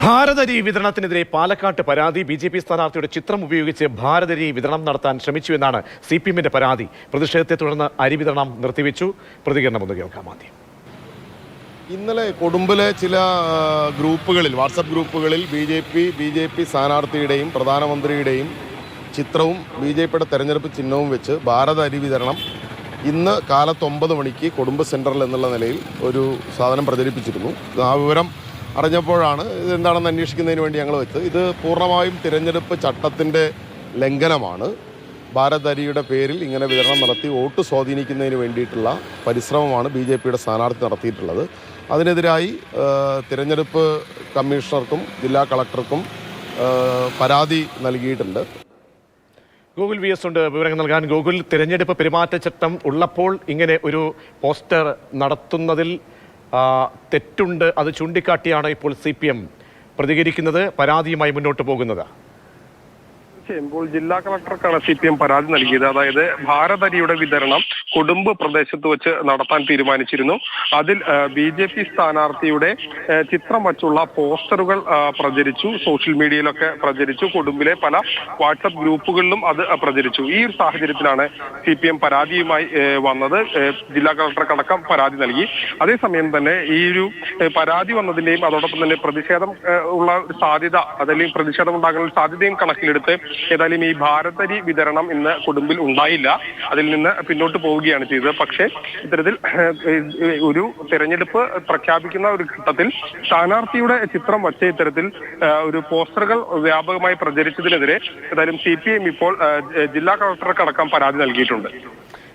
ഭാരതരി വിതരണത്തിനെതിരെ പാലക്കാട്ട് പരാതി. ബി.ജെ.പി സ്ഥാനാർത്ഥിയുടെ ചിത്രം ഉപയോഗിച്ച് ഭാരതരി വിതരണം നടത്താൻ ശ്രമിച്ചുവെന്നാണ് CPM-ന്റെ പരാതി. പ്രതിഷേധത്തെ തുടർന്ന് അരി വിതരണം നിർത്തിവെച്ചു. പ്രതികരണം ഒന്ന് കേൾക്കാം ആദ്യം. ഇന്നലെ കൊടുമ്പിലെ ചില ഗ്രൂപ്പുകളിൽ, വാട്സപ്പ് ഗ്രൂപ്പുകളിൽ ബി.ജെ.പി സ്ഥാനാർത്ഥിയുടെയും പ്രധാനമന്ത്രിയുടെയും ചിത്രവും ബി.ജെ.പിയുടെ തെരഞ്ഞെടുപ്പ് ചിഹ്നവും വെച്ച് ഭാരത അരി വിതരണം ഇന്ന് കാലത്ത് 9 മണിക്ക് കൊടുമ്പ് സെൻട്രൽ എന്നുള്ള നിലയിൽ ഒരു സാധനം പ്രചരിപ്പിച്ചിരുന്നു. ആ വിവരം അറിഞ്ഞപ്പോഴാണ് ഇതെന്താണെന്ന് അന്വേഷിക്കുന്നതിന് വേണ്ടി ഞങ്ങൾ വെച്ചത്. ഇത് പൂർണ്ണമായും തിരഞ്ഞെടുപ്പ് ചട്ടത്തിൻ്റെ ലംഘനമാണ്. ഭാരത് അരിയുടെ പേരിൽ ഇങ്ങനെ വിതരണം നടത്തി വോട്ട് സ്വാധീനിക്കുന്നതിന് വേണ്ടിയിട്ടുള്ള പരിശ്രമമാണ് ബി.ജെ.പിയുടെ സ്ഥാനാർത്ഥി നടത്തിയിട്ടുള്ളത്. അതിനെതിരായി തിരഞ്ഞെടുപ്പ് കമ്മീഷണർക്കും ജില്ലാ കളക്ടർക്കും പരാതി നൽകിയിട്ടുണ്ട്. ഗൂഗിൾ VS ഉണ്ട് വിവരങ്ങൾ നൽകാൻ. ഗൂഗിൾ, തിരഞ്ഞെടുപ്പ് പെരുമാറ്റച്ചട്ടം ഉള്ളപ്പോൾ ഇങ്ങനെ ഒരു പോസ്റ്റർ നടത്തുന്നതിൽ തെറ്റുണ്ട്, അത് ചൂണ്ടിക്കാട്ടിയാണ് ഇപ്പോൾ CPM പ്രതികരിക്കുന്നത്, പരാതിയുമായി മുന്നോട്ട് പോകുന്നത്. ചെയ്യുമ്പോൾ ജില്ലാ കളക്ടർക്കാണ് CPM പരാതി നൽകിയത്. അതായത് ഭാരതരിയുടെ വിതരണം കൊടുമ്പ് പ്രദേശത്ത് വെച്ച് നടത്താൻ തീരുമാനിച്ചിരുന്നു. അതിൽ ബി.ജെ.പി സ്ഥാനാർത്ഥിയുടെ ചിത്രം വച്ചുള്ള പോസ്റ്ററുകൾ പ്രചരിച്ചു, സോഷ്യൽ മീഡിയയിലൊക്കെ പ്രചരിച്ചു, കൊടുമ്പിലെ പല വാട്സപ്പ് ഗ്രൂപ്പുകളിലും അത് പ്രചരിച്ചു. ഈ ഒരു സാഹചര്യത്തിലാണ് CPM പരാതിയുമായി വന്നത്. ജില്ലാ കളക്ടർക്കടക്കം പരാതി നൽകി. അതേസമയം തന്നെ ഈ ഒരു പരാതി വന്നതിന്റെയും അതോടൊപ്പം തന്നെ പ്രതിഷേധം ഉള്ള സാധ്യത, അതല്ലെങ്കിൽ പ്രതിഷേധം ഉണ്ടാകുന്ന സാധ്യതയും കണക്കിലെടുത്ത് ഏതായാലും ഈ ഭാരതരി വിതരണം ഇന്ന് കൊടുമ്പിൽ ഉണ്ടായില്ല. അതിൽ നിന്ന് പിന്നോട്ട് പോവുകയാണ് ചെയ്തത്. പക്ഷേ ഇത്തരത്തിൽ ഒരു തെരഞ്ഞെടുപ്പ് പ്രഖ്യാപിക്കുന്ന ഒരു ഘട്ടത്തിൽ സ്ഥാനാർത്ഥിയുടെ ചിത്രം വച്ച ഇത്തരത്തിൽ ഒരു പോസ്റ്ററുകൾ വ്യാപകമായി പ്രചരിച്ചതിനെതിരെ ഏതായാലും CPM ഇപ്പോൾ ജില്ലാ കളക്ടർക്കടക്കം പരാതി നൽകിയിട്ടുണ്ട്.